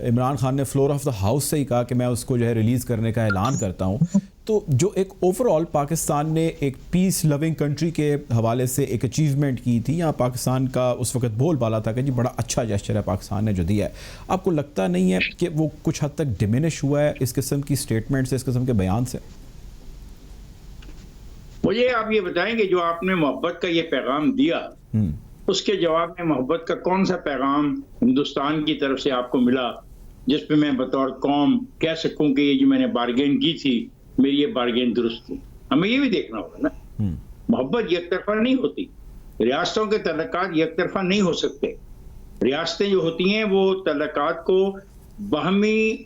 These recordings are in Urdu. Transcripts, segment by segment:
عمران خان نے فلور آف دا ہاؤس سے ہی کہا کہ میں اس کو جو ہے ریلیز کرنے کا اعلان کرتا ہوں. تو جو ایک اوور آل پاکستان نے ایک پیس لوننگ کنٹری کے حوالے سے ایک اچیومنٹ کی تھی, یا پاکستان کا اس وقت بول بالا تھا کہ جی بڑا اچھا جیسچر ہے پاکستان نے جو دیا ہے, آپ کو لگتا نہیں ہے کہ وہ کچھ حد تک ڈیمینش ہوا ہے اس قسم کی سٹیٹمنٹ سے, اس قسم کے بیان سے؟ مجھے آپ یہ بتائیں کہ جو آپ نے محبت کا یہ پیغام دیا, اس کے جواب میں محبت کا کون سا پیغام ہندوستان کی طرف سے آپ کو ملا جس پہ میں بطور قوم کہہ سکوں کہ یہ جو میں نے بارگین کی تھی میری یہ بارگین درست تھی؟ ہمیں یہ بھی دیکھنا ہوگا نا. محبت یک طرفہ نہیں ہوتی, ریاستوں کے تعلقات یک طرفہ نہیں ہو سکتے. ریاستیں جو ہوتی ہیں وہ تعلقات کو باہمی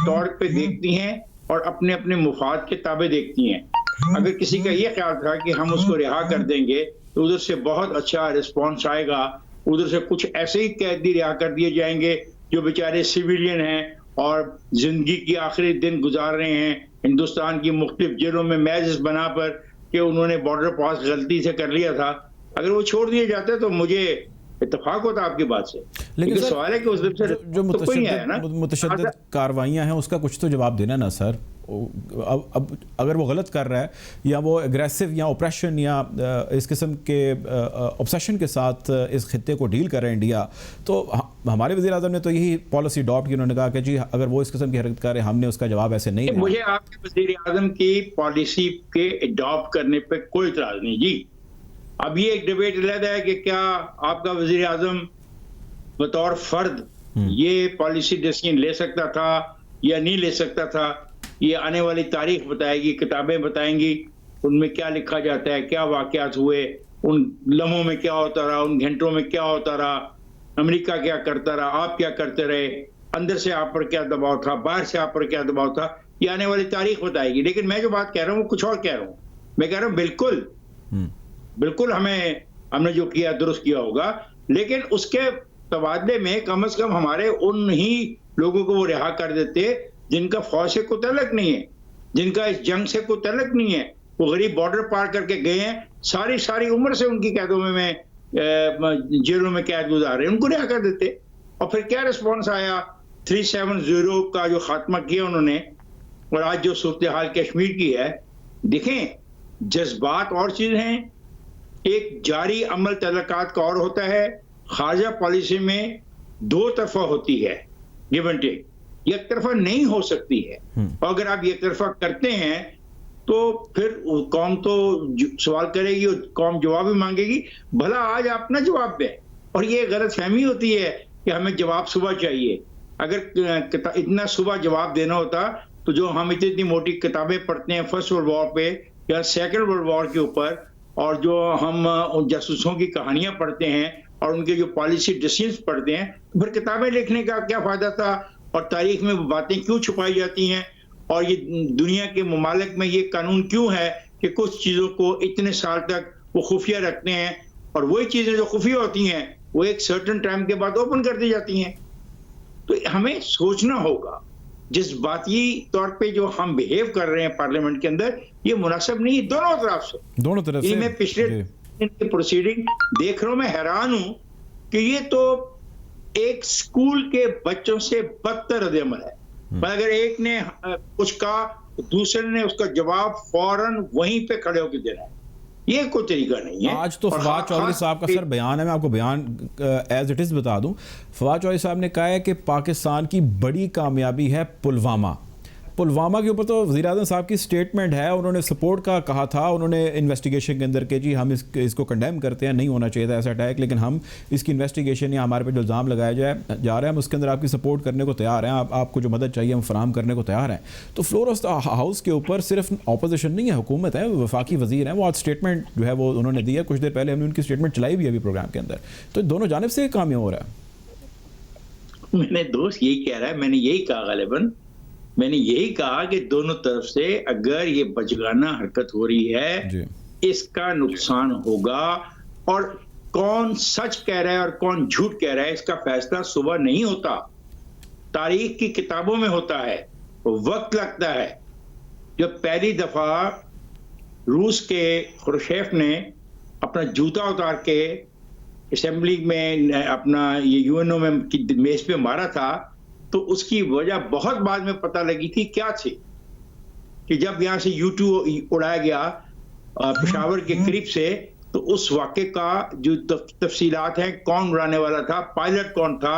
طور پہ دیکھتی ہیں اور اپنے اپنے مفاد کے تابع دیکھتی ہیں. اگر کسی کا یہ خیال تھا کہ ہم اس کو رہا کر دیں گے تو ادھر سے بہت اچھا رسپانس آئے گا, ادھر سے کچھ ایسے ہی قیدی رہا کر دیے جائیں گے جو بیچارے سویلین ہیں اور زندگی کی آخری دن گزار رہے ہیں ہندوستان کی مختلف جیلوں میں محض اس بنا پر کہ انہوں نے بارڈر پاس غلطی سے کر لیا تھا, اگر وہ چھوڑ دیے جاتے تو مجھے اتفاق ہوتا آپ کی بات سے. لیکن سوال ہے کہ اس دن سے جو متشدد کاروائیاں ہیں اس کا کچھ تو جواب دینا نا سر. اب اگر وہ غلط کر رہا ہے یا وہ اگریسو یا اوپریشن یا اس قسم کے اوبسیشن کے ساتھ اس خطے کو ڈیل کر رہے ہیں انڈیا, تو ہمارے وزیر اعظم نے تو یہی پالیسی اڈاپٹ کی. انہوں نے کہا کہ جی اگر وہ اس قسم کی حرکت کر رہے ہیں ہم نے اس کا جواب ایسے نہیں دیا. مجھے آپ کے وزیر اعظم کی پالیسی کے اڈاپٹ کرنے پہ کوئی اعتراض نہیں جی. اب یہ ایک ڈیبیٹ علیحدہ ہے کہ کیا آپ کا وزیر اعظم بطور فرد یہ پالیسی ڈیسیژن لے سکتا تھا یا نہیں لے سکتا تھا. یہ آنے والی تاریخ بتائے گی, کتابیں بتائیں گی, ان میں کیا لکھا جاتا ہے, کیا واقعات ہوئے, ان لمحوں میں کیا ہوتا رہا, ان گھنٹوں میں کیا ہوتا رہا, امریکہ کیا کرتا رہا, آپ کیا کرتے رہے, اندر سے آپ پر کیا دباؤ تھا, باہر سے آپ پر کیا دباؤ تھا, یہ آنے والی تاریخ بتائے گی. لیکن میں جو بات کہہ رہا ہوں وہ کچھ اور کہہ رہا ہوں. میں کہہ رہا ہوں بالکل ہم نے جو کیا درست کیا ہوگا, لیکن اس کے تبادلے میں کم از کم ہمارے ان ہی لوگوں کو وہ رہا کر دیتے جن کا فوج سے کوئی تعلق نہیں ہے, جن کا اس جنگ سے کوئی تعلق نہیں ہے. وہ غریب بارڈر پار کر کے گئے ہیں, ساری عمر سے ان کی قیدوں میں جیلوں میں قید گزار رہے ہیں, ان کو رہا کر دیتے. اور پھر کیا رسپانس آیا, 370 کا جو خاتمہ کیا انہوں نے, اور آج جو صورتحال کشمیر کی ہے. دیکھیں جذبات اور چیز ہیں, ایک جاری عمل تعلقات کا اور ہوتا ہے. خارجہ پالیسی میں دو طرفہ ہوتی ہے, گیو اینڈ ٹیک, یک طرفہ نہیں ہو سکتی ہے. اور اگر آپ یک طرفہ کرتے ہیں تو پھر قوم تو سوال کرے گی, قوم جواب بھی مانگے گی. بھلا آج آپ نہ جواب دیں, اور یہ غلط فہمی ہوتی ہے کہ ہمیں جواب صبح چاہیے. اگر اتنا صبح جواب دینا ہوتا تو جو ہم اتنی موٹی کتابیں پڑھتے ہیں فرسٹ ورلڈ وار پہ یا سیکنڈ ورلڈ وار کے اوپر, اور جو ہم جاسوسوں کی کہانیاں پڑھتے ہیں اور ان کے جو پالیسی ڈیسیژنز پڑھتے ہیں, پھر کتابیں لکھنے کا کیا فائدہ تھا, اور تاریخ میں وہ باتیں کیوں چھپائی جاتی ہیں, اور یہ دنیا کے ممالک میں یہ قانون کیوں ہے کہ کچھ چیزوں کو اتنے سال تک وہ خفیہ رکھتے ہیں, اور وہی چیزیں جو خفیہ ہوتی ہیں وہ ایک سرٹن ٹائم کے بعد اوپن کر دی جاتی ہیں. تو ہمیں سوچنا ہوگا, جذباتی طور پہ جو ہم بہیو کر رہے ہیں پارلیمنٹ کے اندر, یہ مناسب نہیں دونوں طرف سے. میں پچھلے کی پروسیڈنگ دیکھ رہا ہوں, میں حیران ہوں کہ یہ تو ایک سکول کے بچوں سے بدتر رد عمل ہے. اگر ایک نے کچھ کہا دوسرے نے اس کا جواب فوراً وہیں پہ کھڑے ہو کے دینا ہے, یہ کوئی طریقہ نہیں ہے. آج تو فواد چودھری صاحب کا سر بیان ہے, میں آپ کو بیان ایز اٹ از بتا دوں. فواد چودھری صاحب نے کہا ہے کہ پاکستان کی بڑی کامیابی ہے پلوامہ. پلوامہ کے اوپر تو وزیر اعظم صاحب کی سٹیٹمنٹ ہے, انہوں نے سپورٹ کا کہا تھا, انہوں نے انویسٹیگیشن کے اندر کہ جی ہم اس کو کنڈیم کرتے ہیں, نہیں ہونا چاہیے تھا ایسا اٹیک, لیکن ہم اس کی انویسٹیگیشن یا ہمارے پہ جو الزام لگایا جا رہا ہے ہم اس کے اندر آپ کی سپورٹ کرنے کو تیار ہیں, آپ کو جو مدد چاہیے ہم فراہم کرنے کو تیار ہیں. تو فلور آف دا ہاؤس کے اوپر صرف اپوزیشن نہیں ہے, حکومت ہے, وفاقی وزیر ہیں, وہ آج اسٹیٹمنٹ جو ہے وہ انہوں نے دی ہے. کچھ دیر پہلے ہم نے ان کی اسٹیٹمنٹ چلائی بھی ابھی پروگرام کے اندر. تو دونوں جانب سے کام ہو رہا ہے. میں نے دوست یہی کہہ رہا ہے, میں نے یہی کہا غالباً, میں نے یہی کہا کہ دونوں طرف سے اگر یہ بچگانہ حرکت ہو رہی ہے اس کا نقصان ہوگا, اور کون سچ کہہ رہا ہے اور کون جھوٹ کہہ رہا ہے اس کا فیصلہ صبح نہیں ہوتا, تاریخ کی کتابوں میں ہوتا ہے, وقت لگتا ہے. جب پہلی دفعہ روس کے خروشیف نے اپنا جوتا اتار کے اسمبلی میں اپنا یہ یو میں میز پہ مارا تھا تو اس کی وجہ بہت بعد میں پتہ لگی تھی کیا تھی کہ جب یہاں سے U2 اڑایا گیا پشاور کے قریب سے تو اس واقعے کا جو تفصیلات ہیں کون اڑانے والا تھا پائلٹ کون تھا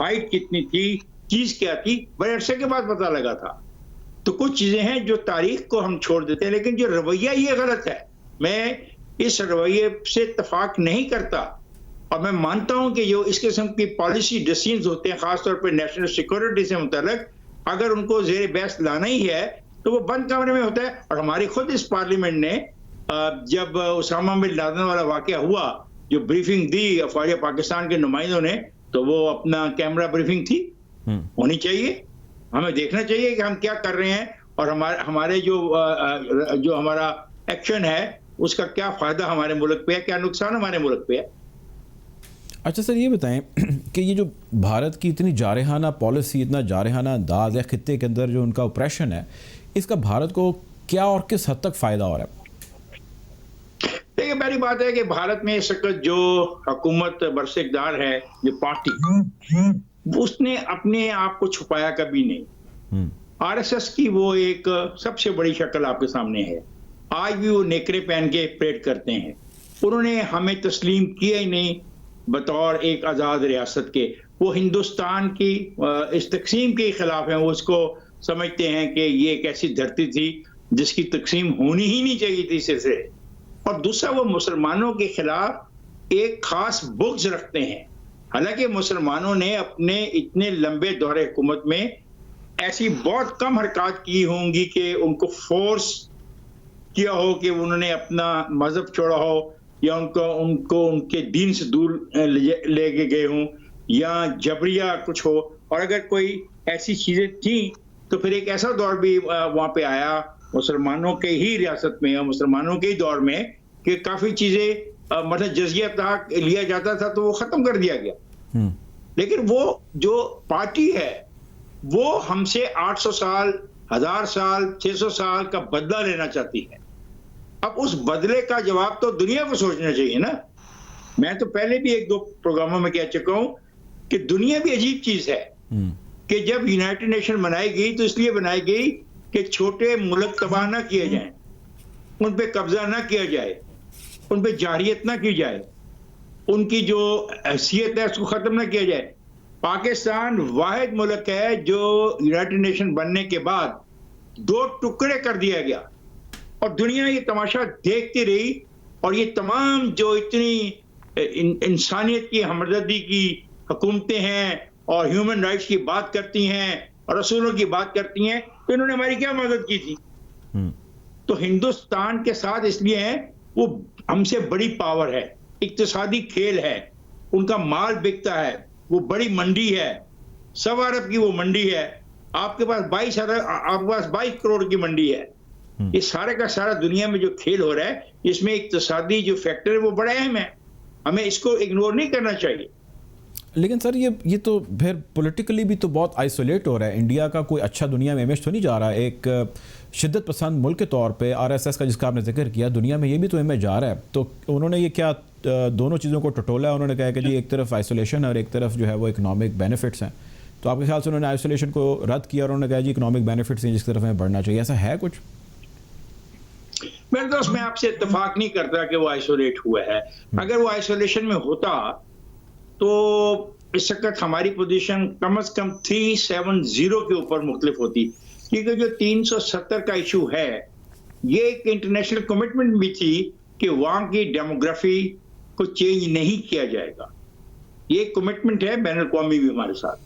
ہائٹ کتنی تھی چیز کیا تھی بڑے عرصے کے بعد پتہ لگا تھا. تو کچھ چیزیں ہیں جو تاریخ کو ہم چھوڑ دیتے ہیں لیکن جو رویہ یہ غلط ہے. میں اس رویے سے اتفاق نہیں کرتا اور میں مانتا ہوں کہ جو اس قسم کی پالیسی ڈیسیژنز ہوتے ہیں خاص طور پہ نیشنل سیکورٹی سے متعلق اگر ان کو زیر بحث لانا ہی ہے تو وہ بند کمرے میں ہوتا ہے. اور ہماری خود اس پارلیمنٹ نے جب اسامہ بن لادن والا واقعہ ہوا جو بریفنگ دی افواج پاکستان کے نمائندوں نے تو وہ اپنا کیمرہ بریفنگ تھی ہونی چاہیے. ہمیں دیکھنا چاہیے کہ ہم کیا کر رہے ہیں اور ہمارے جو ہمارا ایکشن ہے اس کا کیا فائدہ ہمارے ملک پہ ہے کیا نقصان ہمارے ملک پہ ہے. اچھا سر یہ بتائیں کہ یہ جو بھارت کی اتنی جارحانہ پالیسی اتنا جارحانہ انداز ہے خطے کے اندر جو ان کا اپریشن ہے اس کا بھارت کو کیا اور کس حد تک فائدہ ہو رہا ہے؟ دیکھیں پہلی بات ہے کہ بھارت میں اس وقت جو حکومت برس اقتدار ہے جو پارٹی اس نے اپنے آپ کو چھپایا کبھی نہیں. آر ایس ایس کی وہ ایک سب سے بڑی شکل آپ کے سامنے ہے. آج بھی وہ نیکرے پہن کے پریڈ کرتے ہیں. انہوں نے ہمیں تسلیم کیا ہی نہیں بطور ایک آزاد ریاست کے. وہ ہندوستان کی اس تقسیم کے خلاف ہیں. وہ اس کو سمجھتے ہیں کہ یہ ایک ایسی دھرتی تھی جس کی تقسیم ہونی ہی نہیں چاہیے تھی سے. اور دوسرا وہ مسلمانوں کے خلاف ایک خاص بغض رکھتے ہیں. حالانکہ مسلمانوں نے اپنے اتنے لمبے دور حکومت میں ایسی بہت کم حرکات کی ہوں گی کہ ان کو فورس کیا ہو کہ انہوں نے اپنا مذہب چھوڑا ہو یا ان کو ان کے دین سے دور لے کے گئے ہوں یا جبریہ کچھ ہو. اور اگر کوئی ایسی چیزیں تھیں تو پھر ایک ایسا دور بھی وہاں پہ آیا مسلمانوں کے ہی ریاست میں اور مسلمانوں کے ہی دور میں کہ کافی چیزیں مطلب جزیہ تک لیا جاتا تھا تو وہ ختم کر دیا گیا. لیکن وہ جو پارٹی ہے وہ ہم سے 800 سال 1000 سال 600 سال کا بدلہ لینا چاہتی ہے. اب اس بدلے کا جواب تو دنیا کو سوچنا چاہیے نا. میں تو پہلے بھی 1-2 پروگراموں میں کہہ چکا ہوں کہ دنیا بھی عجیب چیز ہے کہ جب یونائٹڈ نیشن بنائی گئی تو اس لیے بنائی گئی کہ چھوٹے ملک تباہ نہ کیے جائیں ان پہ قبضہ نہ کیا جائے ان پہ جارحیت نہ کی جائے ان کی جو حیثیت ہے اس کو ختم نہ کیا جائے. پاکستان واحد ملک ہے جو یونائٹڈ نیشن بننے کے بعد 2 ٹکڑے کر دیا گیا اور دنیا یہ تماشا دیکھتی رہی. اور یہ تمام جو اتنی انسانیت کی ہمدردی کی حکومتیں ہیں اور ہیومن رائٹس کی بات کرتی ہیں اور رسولوں کی بات کرتی ہیں تو انہوں نے ہماری کیا مدد کی تھی. تو ہندوستان کے ساتھ اس لیے ہیں وہ ہم سے بڑی پاور ہے اقتصادی کھیل ہے ان کا مال بکتا ہے وہ بڑی منڈی ہے 100 ارب کی وہ منڈی ہے. آپ کے پاس 22 کروڑ کی منڈی ہے. یہ سارے کا سارا دنیا میں جو کھیل ہو رہا ہے اس میں اقتصادی جو فیکٹر ہے وہ بڑا اہم ہے. ہمیں اس کو اگنور نہیں کرنا چاہیے. لیکن سر یہ تو پھر پولیٹیکلی بھی تو بہت آئسولیٹ ہو رہا ہے. انڈیا کا کوئی اچھا دنیا میں امیج تو نہیں جا رہا. ایک شدت پسند ملک کے طور پہ آر ایس ایس کا جس کا آپ نے ذکر کیا دنیا میں یہ بھی تو امیج جا رہا ہے. تو انہوں نے یہ کیا دونوں چیزوں کو ٹٹولا ہے. انہوں نے کہا کہ جی ایک طرف آئسولیشن اور ایک طرف جو ہے وہ اکنامک بینیفٹس ہیں. تو آپ کے خیال سے انہوں نے آئسولیشن کو رد کیا اور انہوں نے کہا جی اکنامک بینیفٹس ہیں جس کی طرف ہمیں بڑھنا چاہیے. ایسا ہے کچھ؟ میرے دوست میں آپ سے اتفاق نہیں کرتا کہ وہ آئسولیٹ ہوا ہے. اگر وہ آئسولیشن میں ہوتا تو اس وقت ہماری پوزیشن کم از کم 370 کے اوپر مختلف ہوتی. کیونکہ جو 370 کا ایشو ہے یہ ایک انٹرنیشنل کمٹمنٹ بھی تھی کہ وہاں کی ڈیموگرافی کو چینج نہیں کیا جائے گا. یہ ایک کمٹمنٹ ہے بین الاقوامی بھی ہمارے ساتھ.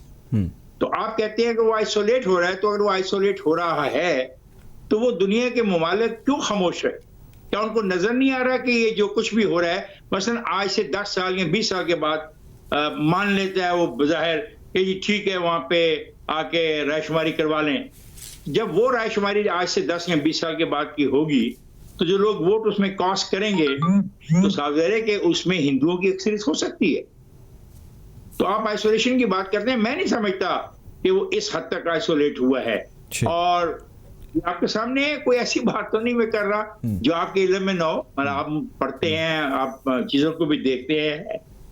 تو آپ کہتے ہیں کہ وہ آئسولیٹ ہو رہا ہے. تو اگر وہ آئسولیٹ ہو رہا ہے تو وہ دنیا کے ممالک کیوں خاموش ہے؟ کیا ان کو نظر نہیں آ رہا کہ یہ جو کچھ بھی ہو رہا ہے مثلا آج سے 10 سال یا 20 سال کے بعد مان لیتا ہے وہ بظاہر کہ جی ٹھیک ہے وہاں پہ آ کے رائے شماری کروا لیں. جب وہ رائے شماری آج سے 10 یا 20 سال کے بعد کی ہوگی تو جو لوگ ووٹ اس میں کاسٹ کریں گے تو صاف ظاہر ہے کہ اس میں ہندوؤں کی اکثریت ہو سکتی ہے. تو آپ آئسولیشن کی بات کرتے ہیں. میں نہیں سمجھتا کہ وہ اس حد تک آئسولیٹ ہوا ہے. اور آپ کے سامنے کوئی ایسی بات تو نہیں میں کر رہا جو آپ کے علم میں نہ ہو. آپ پڑھتے ہیں آپ چیزوں کو بھی دیکھتے ہیں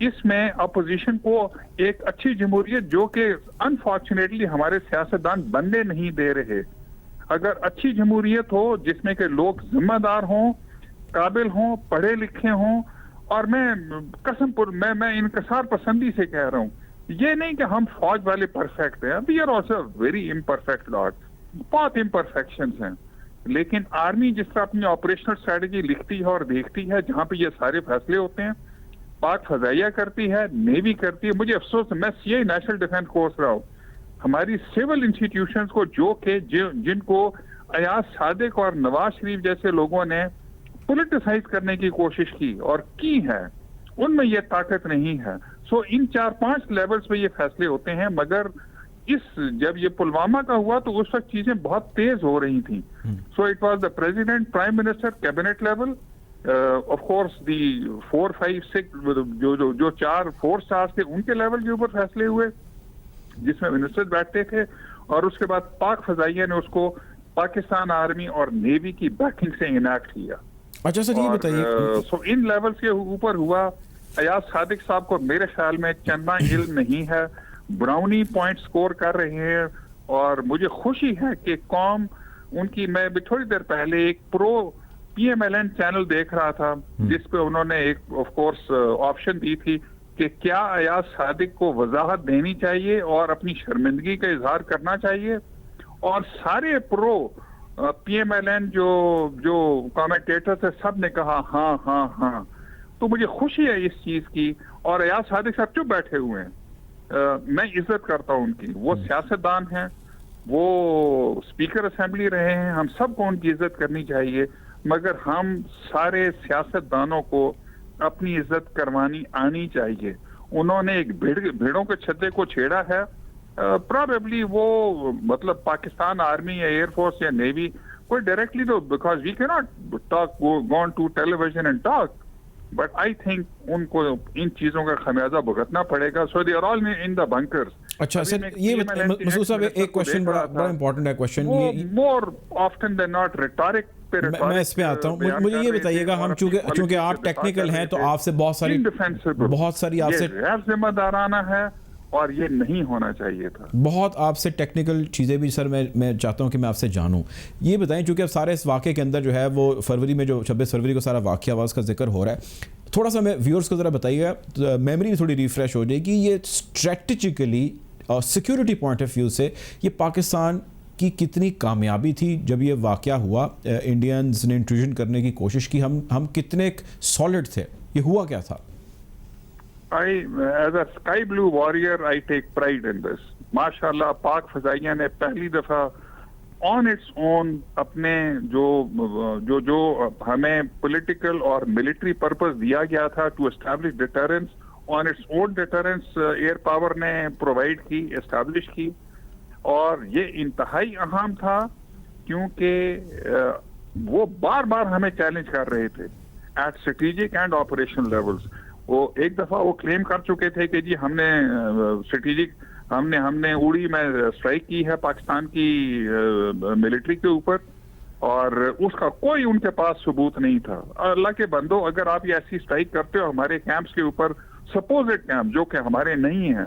اس میں اپوزیشن کو ایک اچھی جمہوریت جو کہ انفارچونیٹلی ہمارے سیاستدان بننے نہیں دے رہے. اگر اچھی جمہوریت ہو جس میں کہ لوگ ذمہ دار ہوں, قابل ہوں, پڑھے لکھے ہوں, اور میں قسم پر میں انکسار پسندی سے کہہ رہا ہوں, یہ نہیں کہ ہم فوج والے پرفیکٹ ہیں, we are also very imperfect lot, بہت امپرفیکشنز ہیں, لیکن آرمی جس طرح اپنی آپریشنل اسٹریٹجی لکھتی ہے اور دیکھتی ہے جہاں پہ یہ سارے فیصلے ہوتے ہیں, پاک فضائیہ کرتی ہے, نیوی کرتی ہے. مجھے افسوس ہے, میں سی آئی نیشنل ڈیفینس کورس رہا ہوں, ہماری سول انسٹیٹیوشنز کو جو کہ جن کو ایاز صادق اور نواز شریف جیسے لوگوں نے پولیٹیسائز کرنے کی کوشش کی اور کی ہے, ان میں یہ طاقت نہیں ہے. سو ان 4-5 لیولز پہ یہ فیصلے ہوتے ہیں, مگر جب یہ پلوامہ کا ہوا تو اس وقت چیزیں بہت تیز ہو رہی تھیں. So it was the president, prime minister, cabinet level, of course دی 4, 5, 6 جو 4 سٹارز تھے ان کے لیول کے اوپر فیصلے ہوئے جس میں منسٹر بیٹھتے تھے, اور اس کے بعد پاک فضائیہ نے اس کو پاکستان آرمی اور نیوی کی بیکنگ سے انیکٹ کیا. اچھا سر, یہ بتائیے, سو ان لیولز کے اوپر ہوا. ایاز صادق صاحب کو میرے خیال میں چندہ علم نہیں ہے, براؤنی پوائنٹ سکور کر رہے ہیں, اور مجھے خوشی ہے کہ قوم ان کی, میں تھوڑی دیر پہلے ایک پرو PMLN چینل دیکھ رہا تھا جس پہ انہوں نے ایک آف کورس آپشن دی تھی کہ کیا ایاز صادق کو وضاحت دینی چاہیے اور اپنی شرمندگی کا اظہار کرنا چاہیے, اور سارے پرو PMLN جو کامنٹیٹر تھے سب نے کہا ہاں ہاں ہاں. تو مجھے خوشی ہے اس چیز کی, اور ایاز صادق صاحب چپ بیٹھے ہوئے ہیں, میں عزت کرتا ہوں ان کی, وہ سیاستدان ہیں, وہ اسپیکر اسمبلی رہے ہیں, ہم سب کو ان کی عزت کرنی چاہیے, مگر ہم سارے سیاستدانوں کو اپنی عزت کروانی آنی چاہیے. انہوں نے ایک بھیڑوں کے چھدے کو چھیڑا ہے, پرابیبلی وہ مطلب پاکستان آرمی یا ایئر فورس یا نیوی کوئی ڈائریکٹلی تو, because we can not talk go on to television and talk, but I think ان کو ان چیزوں کا خمیازہ بھگتنا پڑے گا. سو they are all in the bunkers. اچھا سر, یہ مسعود صاحب ایک کوشچن بڑا امپورٹنٹ ہے, question more often than not rhetoric. میں اس پہ آتا ہوں, مجھے یہ بتائیے گا, ہم چونکہ آپ ٹیکنیکل ہیں تو آپ سے بہت ساری آپ سے غیر ذمہ دارانہ ہے, اور یہ نہیں ہونا چاہیے تھا. بہت آپ سے ٹیکنیکل چیزیں بھی سر میں چاہتا ہوں کہ میں آپ سے جانوں. یہ بتائیں, چونکہ اب سارے اس واقعے کے اندر جو ہے وہ فروری میں جو 26 فروری کو سارا واقعہ آواز کا ذکر ہو رہا ہے, تھوڑا سا میں ویورز کو ذرا بتائیے گا, میموری تھوڑی ریفریش ہو جائے گی. یہ اسٹریٹجیکلی اور سیکیورٹی پوائنٹ آف ویو سے یہ پاکستان کی کتنی کامیابی تھی جب یہ واقعہ ہوا, انڈینز نے انٹروژن کرنے کی کوشش کی, ہم کتنے سالڈ تھے, یہ ہوا کیا تھا؟ As a sky blue warrior, I take pride in this. ماشاءاللہ پاک فضائیہ نے پہلی دفعہ آن اٹس اون اپنے جو ہمیں پولیٹیکل اور ملٹری پرپز دیا گیا تھا to establish deterrence, on its own deterrence air power نے پرووائڈ کی, اسٹیبلش کی, اور یہ انتہائی اہم تھا کیونکہ وہ بار بار ہمیں چیلنج کر رہے تھے at strategic and operational levels. وہ ایک دفعہ وہ کلیم کر چکے تھے کہ جی ہم نے اسٹریٹجک ہم نے اڑی میں اسٹرائک کی ہے پاکستان کی ملٹری کے اوپر, اور اس کا کوئی ان کے پاس ثبوت نہیں تھا. اللہ کے بندو, اگر آپ یہ ایسی اسٹرائک کرتے ہو ہمارے کیمپس کے اوپر, سپوزڈ کیمپ جو کہ ہمارے نہیں ہیں,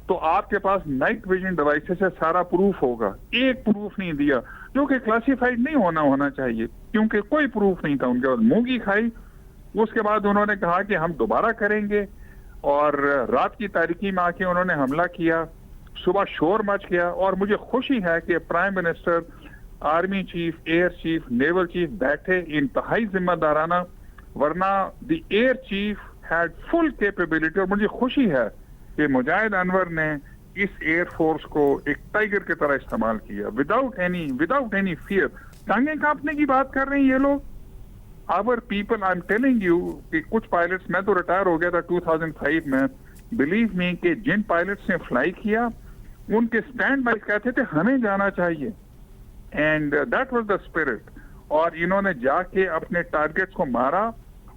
تو آپ کے پاس نائٹ ویژن ڈیوائسز سے سارا پروف ہوگا. ایک پروف نہیں دیا جو کہ کلاسیفائڈ نہیں ہونا چاہیے, کیونکہ کوئی پروف نہیں تھا ان کے پاس. مونگی کھائی, اس کے بعد انہوں نے کہا کہ ہم دوبارہ کریں گے, اور رات کی تاریکی میں آ کے انہوں نے حملہ کیا, صبح شور مچ گیا. اور مجھے خوشی ہے کہ prime minister, army chief, air chief, naval chief بیٹھے انتہائی ذمہ دارانہ, ورنہ دی ایئر چیف ہیڈ فل کیپیبلٹی. اور مجھے خوشی ہے کہ مجاہد انور نے اس ایئر فورس کو ایک ٹائگر کی طرح استعمال کیا, وداؤٹ اینی فیئر. ٹانگیں کانپنے کی بات کر رہے ہیں یہ لوگ. Our people, I'm telling you کہ کچھ پائلٹس, میں تو ریٹائر ہو گیا تھا 2005 میں, believe me کہ جن پائلٹس نے فلائی کیا ان کے اسٹینڈ بائی کہتے تھے ہمیں جانا چاہیے, and that was the spirit. اور انہوں نے جا کے اپنے ٹارگیٹس کو مارا,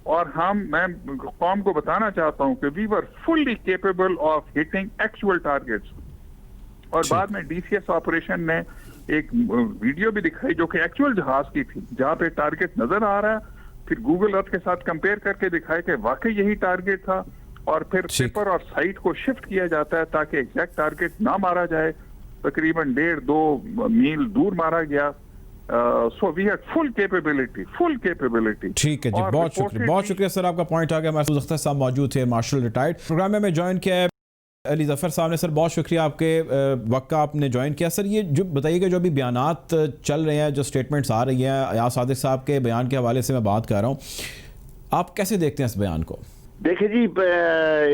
اور میں قوم کو بتانا چاہتا ہوں کہ we were fully capable of hitting actual targets. اور بعد میں DCS آپریشن نے ایک ویڈیو بھی دکھائی جو کہ ایکچوئل جہاز کی تھی, جہاں پہ ٹارگیٹ نظر آ رہا ہے, پھر گوگل ارتھ کے ساتھ کمپیئر کر کے دکھائے کہ واقعی یہی ٹارگیٹ تھا. اور پھر پیپر اور سائٹ کو شفٹ کیا جاتا ہے تاکہ ایگزیکٹ ٹارگٹ نہ مارا جائے. تقریباً 1.5-2 میل دور مارا گیا. سو وی ہیڈ فل کیپیبلٹی. ٹھیک ہے جی, بہت شکریہ سر, آپ کا پوائنٹ آ گیا. ہمارے اختر صاحب موجود تھے, مارشل ریٹائرڈ. پروگرام میں جوائن کیا ہے علی ظفر صاحب نے. سر بہت شکریہ آپ کے وقت کا, آپ نے جوائن کیا. سر یہ جو بتائیے گا, جو ابھی بیانات چل رہے ہیں, جو اسٹیٹمنٹس آ رہی ہیں, ایاز صادق صاحب کے بیان کے حوالے سے میں بات کر رہا ہوں, آپ کیسے دیکھتے ہیں اس بیان کو؟ دیکھیں جی,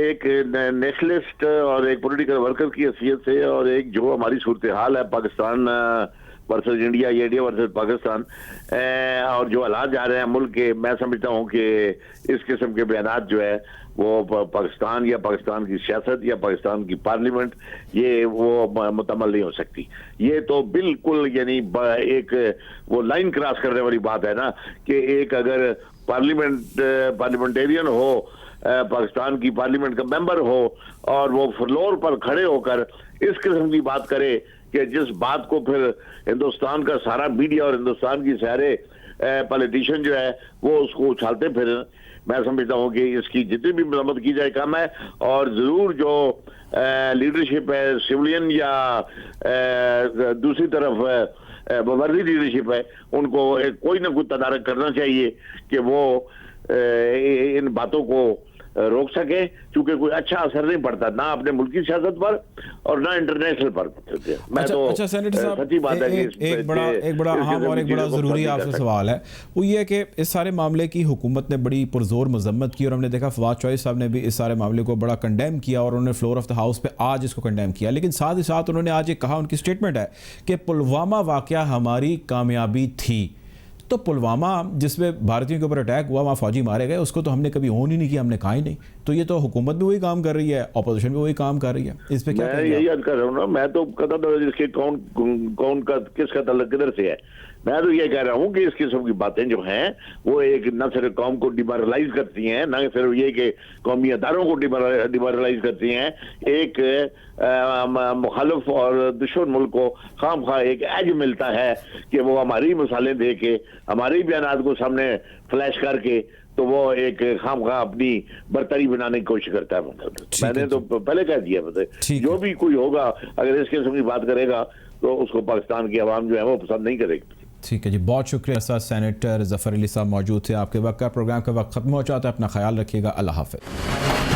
ایک نیشنلسٹ اور ایک پولیٹیکل ورکر کی حیثیت سے, اور ایک جو ہماری صورتحال ہے پاکستان ورسز انڈیا, یا انڈیا ورسز پاکستان, اور جو حالات جا رہے ہیں ملک کے, میں سمجھتا ہوں کہ اس قسم کے بیانات جو ہے وہ پاکستان یا پاکستان کی سیاست یا پاکستان کی پارلیمنٹ یہ وہ مکمل نہیں ہو سکتی. یہ تو بالکل یعنی ایک وہ لائن کراس کرنے والی بات ہے نا, کہ ایک اگر پارلیمنٹیرین ہو, پاکستان کی پارلیمنٹ کا ممبر ہو, اور وہ فلور پر کھڑے ہو کر اس قسم کی بات کرے کہ جس بات کو پھر ہندوستان کا سارا میڈیا اور ہندوستان کی سارے پالیٹیشین جو ہے وہ اس کو اچھالتے پھر, میں سمجھتا ہوں کہ اس کی جتنی بھی مذمت کی جائے کم ہے. اور ضرور جو لیڈرشپ ہے سولین یا دوسری طرف باوردی لیڈرشپ ہے, ان کو کوئی نہ کوئی تدارک کرنا چاہیے کہ وہ ان باتوں کو روک سکے, کیونکہ کوئی اچھا اثر نہیں پڑتا نہ اپنے ملکی سیاست پر اور نہ انٹرنیشنل پر. میں تو اچھا سینیٹر صاحب, سچی بات ہے کہ ایک بڑا اہم اور ایک بڑا ضروری آپ سے سوال ہے, وہ یہ ہے کہ اس سارے معاملے کی حکومت نے بڑی پرزور مذمت کی, اور ہم نے دیکھا فواد چوہدری صاحب نے بھی اس سارے معاملے کو بڑا کنڈیم کیا, اور انہوں نے فلور آف دا ہاؤس پہ آج اس کو کنڈیم کیا. لیکن ساتھ ہی ساتھ انہوں نے آج ایک کہا, ان کی اسٹیٹمنٹ ہے کہ پلوامہ واقعہ ہماری کامیابی تھی. تو پلوامہ جس میں بھارتیوں کے اوپر اٹیک ہوا, وہاں فوجی مارے گئے, اس کو تو ہم نے کبھی اون ہی نہیں کیا, ہم نے کہا ہی نہیں. تو یہ تو حکومت بھی وہی کام کر رہی ہے, اپوزیشن بھی وہی کام کر رہی ہے. اس پہ کیا میں یہی عرض کر رہا ہوں نا, میں تو کہتا تھا اس کے کون کا کس کا تعلق کدھر سے ہے. میں تو یہ کہہ رہا ہوں کہ اس قسم کی باتیں جو ہیں وہ ایک نہ صرف قوم کو ڈیمورلائز کرتی ہیں, نہ صرف یہ کہ قومی اداروں کو ڈیمورلائز کرتی ہیں, ایک مخالف اور دشمن ملک کو خام خواہ ایک ایج ملتا ہے کہ وہ ہماری مثالیں دے کے, ہمارے بیانات کو سامنے فلیش کر کے, تو وہ ایک خام خواہ اپنی برتری بنانے کی کوشش کرتا ہے. میں نے تو پہلے کہہ دیا, جو بھی کوئی ہوگا اگر اس قسم کی بات کرے گا تو اس کو پاکستان کی عوام جو ہے وہ پسند نہیں کرے گی. ٹھیک ہے جی, بہت شکریہ. سر سینیٹر ظفر علی صاحب موجود تھے. آپ کے وقت کا پروگرام کا وقت ختم ہو چاہتا ہے, اپنا خیال رکھیے گا. اللہ حافظ.